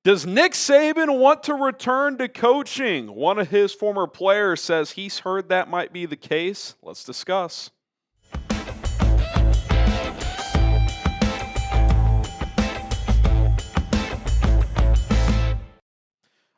Does Nick Saban want to return to coaching? One of his former players says he's heard that might be the case. Let's discuss.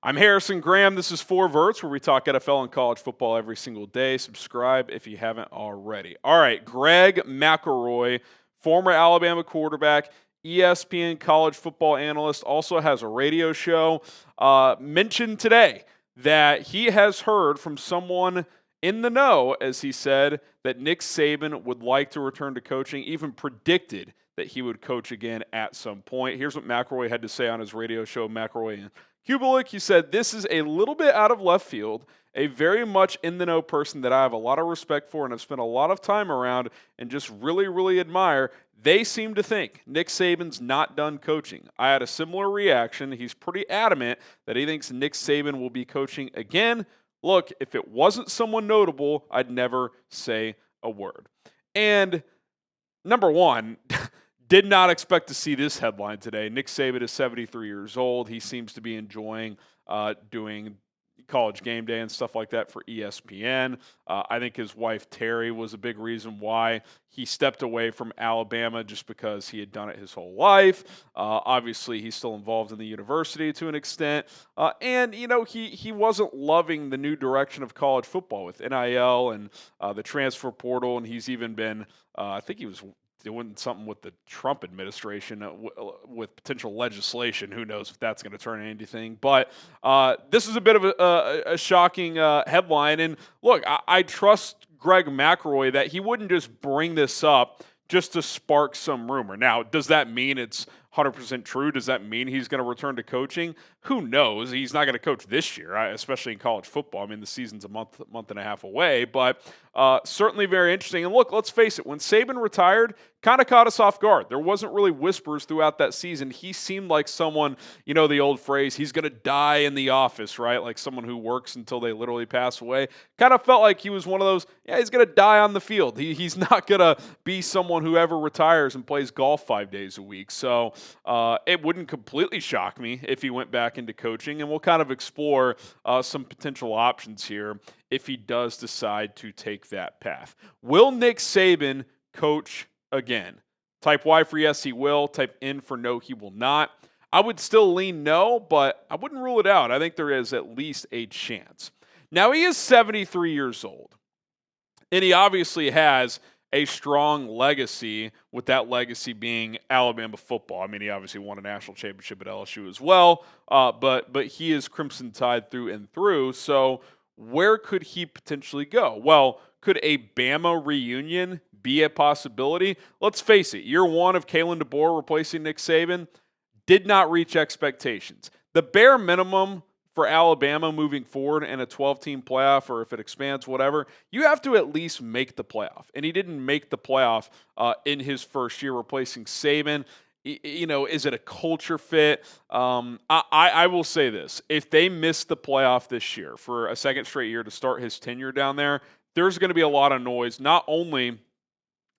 I'm Harrison Graham. This is For Verts, where we talk NFL and college football every single day. Subscribe if you haven't already. All right, Greg McElroy, former Alabama quarterback, ESPN College Football analyst, also has a radio show, mentioned today that he has heard from someone in the know, as he said, that Nick Saban would like to return to coaching, even predicted that he would coach again at some point. Here's what McElroy had to say on his radio show, McElroy and Cubelic. He said, "This is a little bit out of left field, a very much in-the-know person that I have a lot of respect for and have spent a lot of time around and just really, really admire. They seem to think Nick Saban's not done coaching. I had a similar reaction. He's pretty adamant that he thinks Nick Saban will be coaching again. Look, if it wasn't someone notable, I'd never say a word." And number one, did not expect to see this headline today. Nick Saban is 73 years old. He seems to be enjoying doing College Game Day and stuff like that for ESPN. I think his wife, Terry, was a big reason why he stepped away from Alabama, just because he had done it his whole life. Obviously, he's still involved in the university to an extent. And, you know, he wasn't loving the new direction of college football with NIL and the transfer portal. And he's even been, I think he was doing something with the Trump administration with potential legislation. Who knows if that's going to turn into anything. But this is a bit of a shocking headline. And look, I trust Greg McElroy that he wouldn't just bring this up just to spark some rumor. Now, does that mean it's 100% true? Does that mean he's going to return to coaching? Who knows? He's not going to coach this year, especially in college football. I mean, the season's a month and a half away, but certainly very interesting. And look, let's face it, when Saban retired, kind of caught us off guard. There wasn't really whispers throughout that season. He seemed like someone, you know, the old phrase, he's going to die in the office, right? Like someone who works until they literally pass away. Kind of felt like he was one of those, yeah, he's going to die on the field. He's not going to be someone who ever retires and plays golf 5 days a week. So it wouldn't completely shock me if he went back into coaching, and we'll kind of explore some potential options here if he does decide to take that path. Will Nick Saban coach again? Type Y for yes, he will. Type N for no, he will not. I would still lean no, but I wouldn't rule it out. I think there is at least a chance. Now, he is 73 years old, and he obviously has a strong legacy, with that legacy being Alabama football. I mean, he obviously won a national championship at LSU as well, but he is Crimson Tide through and through. So where could he potentially go? Well, could a Bama reunion be a possibility? Let's face it, year one of Kalen DeBoer replacing Nick Saban did not reach expectations. The bare minimum for Alabama moving forward in a 12-team playoff, or if it expands, whatever, you have to at least make the playoff. And he didn't make the playoff in his first year replacing Saban. You know, is it a culture fit? I will say this. If they miss the playoff this year for a second straight year to start his tenure down there, there's going to be a lot of noise, not only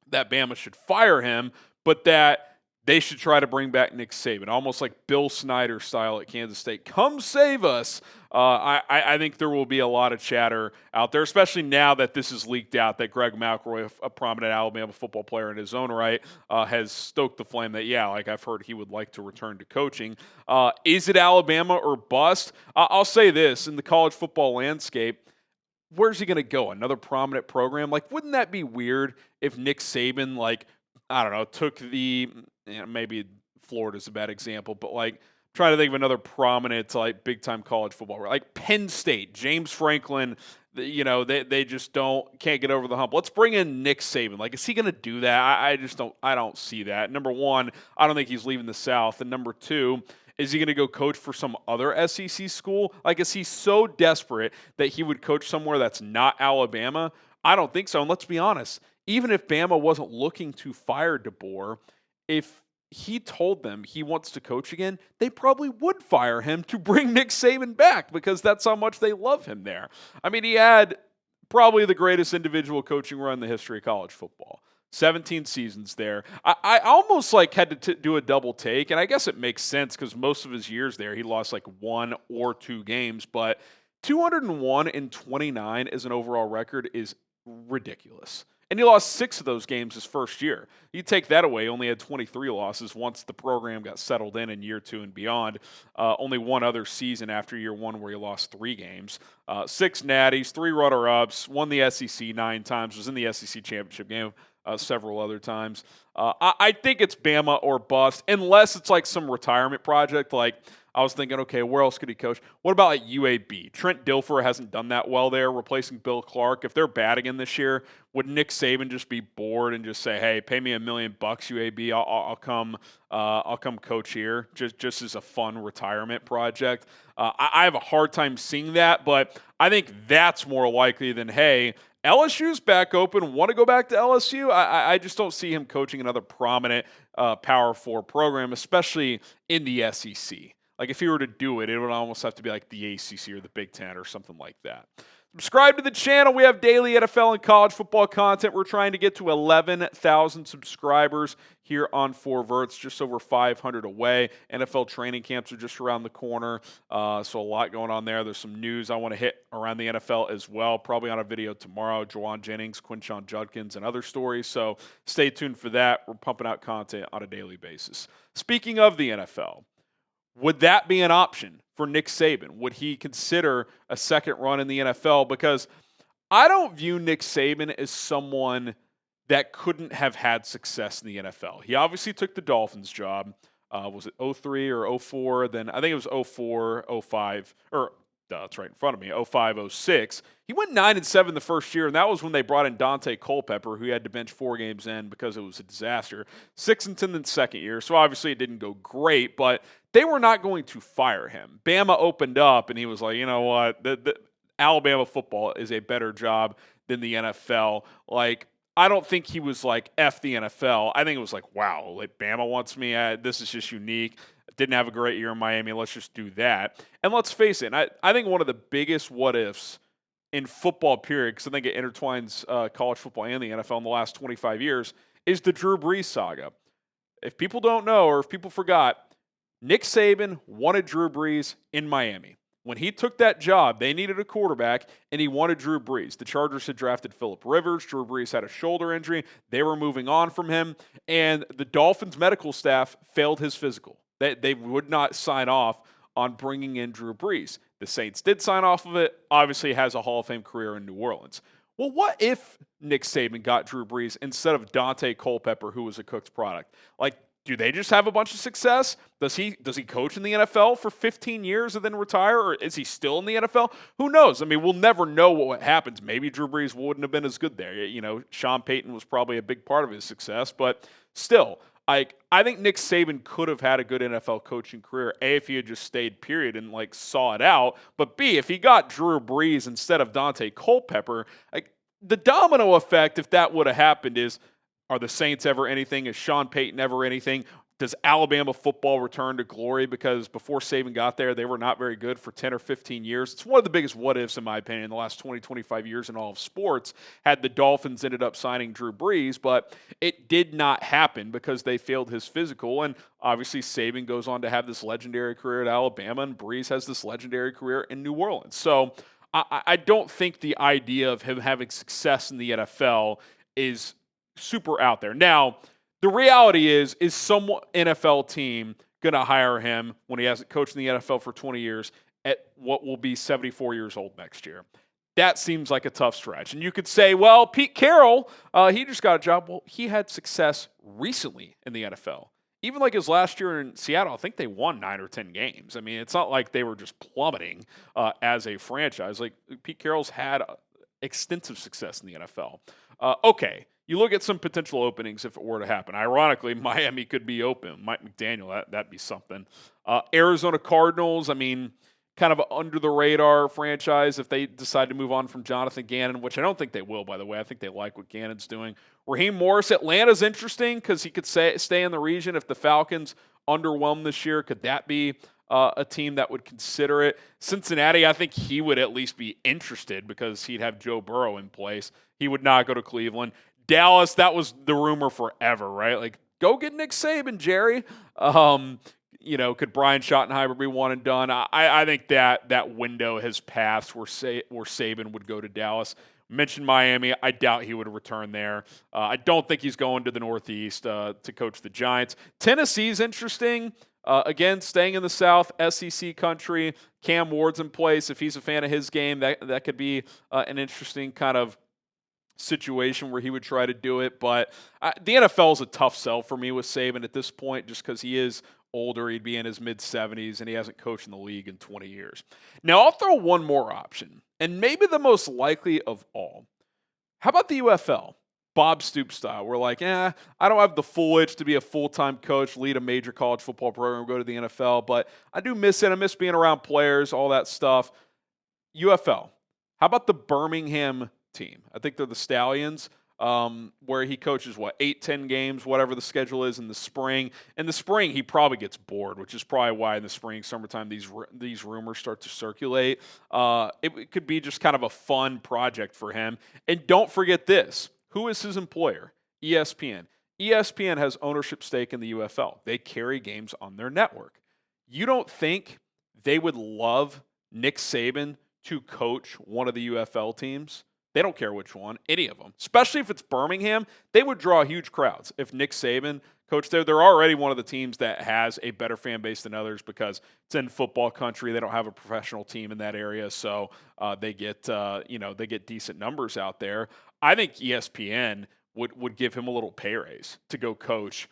that Bama should fire him, but that they should try to bring back Nick Saban, almost like Bill Snyder style at Kansas State. Come save us. I think there will be a lot of chatter out there, especially now that this is leaked out, that Greg McElroy, a prominent Alabama football player in his own right, has stoked the flame that, yeah, like I've heard he would like to return to coaching. Is it Alabama or bust? I'll say this, in the college football landscape, where's he going to go? Another prominent program? Like, wouldn't that be weird if Nick Saban, like, I don't know, took the, maybe Florida's a bad example, but like, trying to think of another prominent, like, big-time college football, like Penn State, James Franklin, you know, they just can't get over the hump. Let's bring in Nick Saban. Like, is he going to do that? I don't see that. Number one, I don't think he's leaving the South. And number two, is he going to go coach for some other SEC school? Like, is he so desperate that he would coach somewhere that's not Alabama? I don't think so. And let's be honest, even if Bama wasn't looking to fire DeBoer, if he told them he wants to coach again, they probably would fire him to bring Nick Saban back, because that's how much they love him there. I mean, he had probably the greatest individual coaching run in the history of college football. 17 seasons there. I almost like had to do a double take, and I guess it makes sense because most of his years there, he lost like 1 or 2 games, but 201 and 29 as an overall record is ridiculous. And he lost 6 of those games his first year. You take that away, only had 23 losses once the program got settled in year 2 and beyond. Only one other season after year 1 where he lost 3 games. 6 natties, 3 runner-ups, won the SEC 9 times, was in the SEC championship game several other times. I think it's Bama or bust, unless it's like some retirement project. Like, I was thinking, okay, where else could he coach? What about like UAB? Trent Dilfer hasn't done that well there, replacing Bill Clark. If they're bad again this year, would Nick Saban just be bored and just say, "Hey, pay me $1 million, UAB. I'll come coach here," just as a fun retirement project? I have a hard time seeing that, but I think that's more likely than, hey, LSU's back open, want to go back to LSU? I just don't see him coaching another prominent Power 4 program, especially in the SEC. Like, if he were to do it, it would almost have to be like the ACC or the Big Ten or something like that. Subscribe to the channel. We have daily NFL and college football content. We're trying to get to 11,000 subscribers here on 4 Verts, just over 500 away. NFL training camps are just around the corner, so a lot going on there. There's some news I want to hit around the NFL as well, probably on a video tomorrow. Juwan Jennings, Quinshon Judkins, and other stories, so stay tuned for that. We're pumping out content on a daily basis. Speaking of the NFL, would that be an option for Nick Saban? Would he consider a second run in the NFL? Because I don't view Nick Saban as someone that couldn't have had success in the NFL. He obviously took the Dolphins job. Was it 03 or 04? Then I think it was 04, 05, or it's right in front of me, 05, 06. He went 9-7 the first year, and that was when they brought in Dante Culpepper, who had to bench 4 games in because it was a disaster. 6-10 the second year, so obviously it didn't go great, but they were not going to fire him. Bama opened up, and he was like, you know what, the Alabama football is a better job than the NFL. Like, I don't think he was like, F the NFL. I think it was like, wow, like Bama wants me. This is just unique. Didn't have a great year in Miami. Let's just do that. And let's face it, I think one of the biggest what-ifs in football, period, because I think it intertwines college football and the NFL in the last 25 years, is the Drew Brees saga. If people don't know, or if people forgot, Nick Saban wanted Drew Brees in Miami. When he took that job, they needed a quarterback, and he wanted Drew Brees. The Chargers had drafted Phillip Rivers. Drew Brees had a shoulder injury. They were moving on from him, and the Dolphins medical staff failed his physical. They would not sign off on bringing in Drew Brees. The Saints did sign off of it. Obviously, has a Hall of Fame career in New Orleans. Well, what if Nick Saban got Drew Brees instead of Dante Culpepper, who was a Cook's product? Like, do they just have a bunch of success? Does he coach in the NFL for 15 years and then retire, or is he still in the NFL? Who knows? I mean, we'll never know what happens. Maybe Drew Brees wouldn't have been as good there. You know, Sean Payton was probably a big part of his success, but still, I think Nick Saban could have had a good NFL coaching career, A, if he had just stayed, period, and like saw it out, but B, if he got Drew Brees instead of Dante Culpepper, like the domino effect, if that would have happened, is, are the Saints ever anything? Is Sean Payton ever anything? Does Alabama football return to glory? Because before Saban got there, they were not very good for 10 or 15 years. It's one of the biggest what-ifs, in my opinion, in the last 20, 25 years in all of sports, had the Dolphins ended up signing Drew Brees, but it did not happen because they failed his physical, and obviously Saban goes on to have this legendary career at Alabama, and Brees has this legendary career in New Orleans. So I don't think the idea of him having success in the NFL is super out there. Now, the reality is some NFL team going to hire him when he hasn't coached in the NFL for 20 years at what will be 74 years old next year? That seems like a tough stretch. And you could say, well, Pete Carroll, he just got a job. Well, he had success recently in the NFL. Even like his last year in Seattle, I think they won 9 or 10 games. I mean, it's not like they were just plummeting as a franchise. Like, Pete Carroll's had extensive success in the NFL. Okay. You look at some potential openings if it were to happen. Ironically, Miami could be open. Mike McDaniel, that'd be something. Arizona Cardinals, I mean, kind of under the radar franchise if they decide to move on from Jonathan Gannon, which I don't think they will, by the way. I think they like what Gannon's doing. Raheem Morris, Atlanta's interesting because he could stay in the region if the Falcons underwhelm this year. Could that be a team that would consider it? Cincinnati, I think he would at least be interested because he'd have Joe Burrow in place. He would not go to Cleveland. Dallas, that was the rumor forever, right? Like, go get Nick Saban, Jerry. Could Brian Schottenheimer be one and done? I think that window has passed where Saban would go to Dallas. Mentioned Miami. I doubt he would return there. I don't think he's going to the Northeast to coach the Giants. Tennessee's interesting. Again, staying in the South, SEC country. Cam Ward's in place. If he's a fan of his game, that could be an interesting kind of situation where he would try to do it. But the NFL is a tough sell for me with Saban at this point, just because he is older. He'd be in his mid-70s, and he hasn't coached in the league in 20 years. Now, I'll throw one more option, and maybe the most likely of all. How about the UFL? Bob Stoops style. We're like, I don't have the full itch to be a full-time coach, lead a major college football program, go to the NFL, but I do miss it. I miss being around players, all that stuff. UFL. How about the Birmingham team? I think they're the Stallions, where he coaches, 8-10 games, whatever the schedule is in the spring. In the spring, he probably gets bored, which is probably why in the spring, summertime, these rumors start to circulate. It could be just kind of a fun project for him. And don't forget this. Who is his employer? ESPN. ESPN has ownership stake in the UFL. They carry games on their network. You don't think they would love Nick Saban to coach one of the UFL teams? They don't care which one, any of them. Especially if it's Birmingham, they would draw huge crowds. If Nick Saban coached there, they're already one of the teams that has a better fan base than others because it's in football country. They don't have a professional team in that area, so they get decent numbers out there. I think ESPN would give him a little pay raise to go coach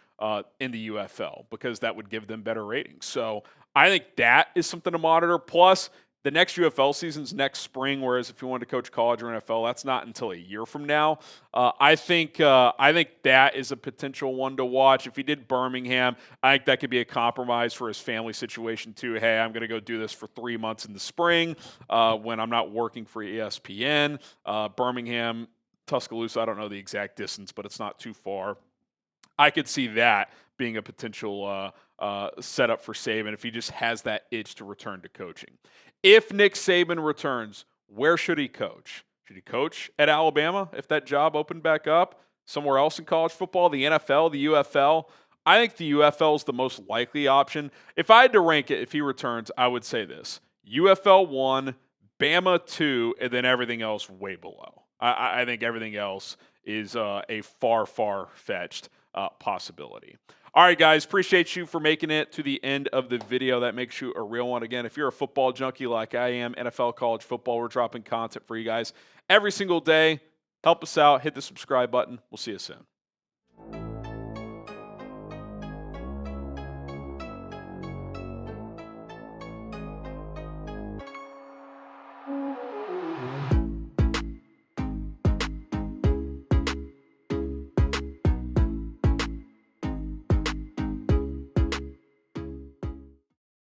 in the UFL because that would give them better ratings. So I think that is something to monitor. Plus, the next UFL season's next spring, whereas if you wanted to coach college or NFL, that's not until a year from now. I think that is a potential one to watch. If he did Birmingham, I think that could be a compromise for his family situation too. Hey, I'm going to go do this for 3 months in the spring when I'm not working for ESPN. Birmingham, Tuscaloosa, I don't know the exact distance, but it's not too far. I could see that being a potential setup for Saban if he just has that itch to return to coaching. If Nick Saban returns, where should he coach? Should he coach at Alabama if that job opened back up? Somewhere else in college football? The NFL? The UFL? I think the UFL is the most likely option. If I had to rank it, if he returns, I would say this. UFL 1, Bama 2, and then everything else way below. I think everything else is a far, far-fetched possibility. All right, guys, appreciate you for making it to the end of the video. That makes you a real one. Again, if you're a football junkie like I am, NFL, college football, we're dropping content for you guys every single day. Help us out. Hit the subscribe button. We'll see you soon.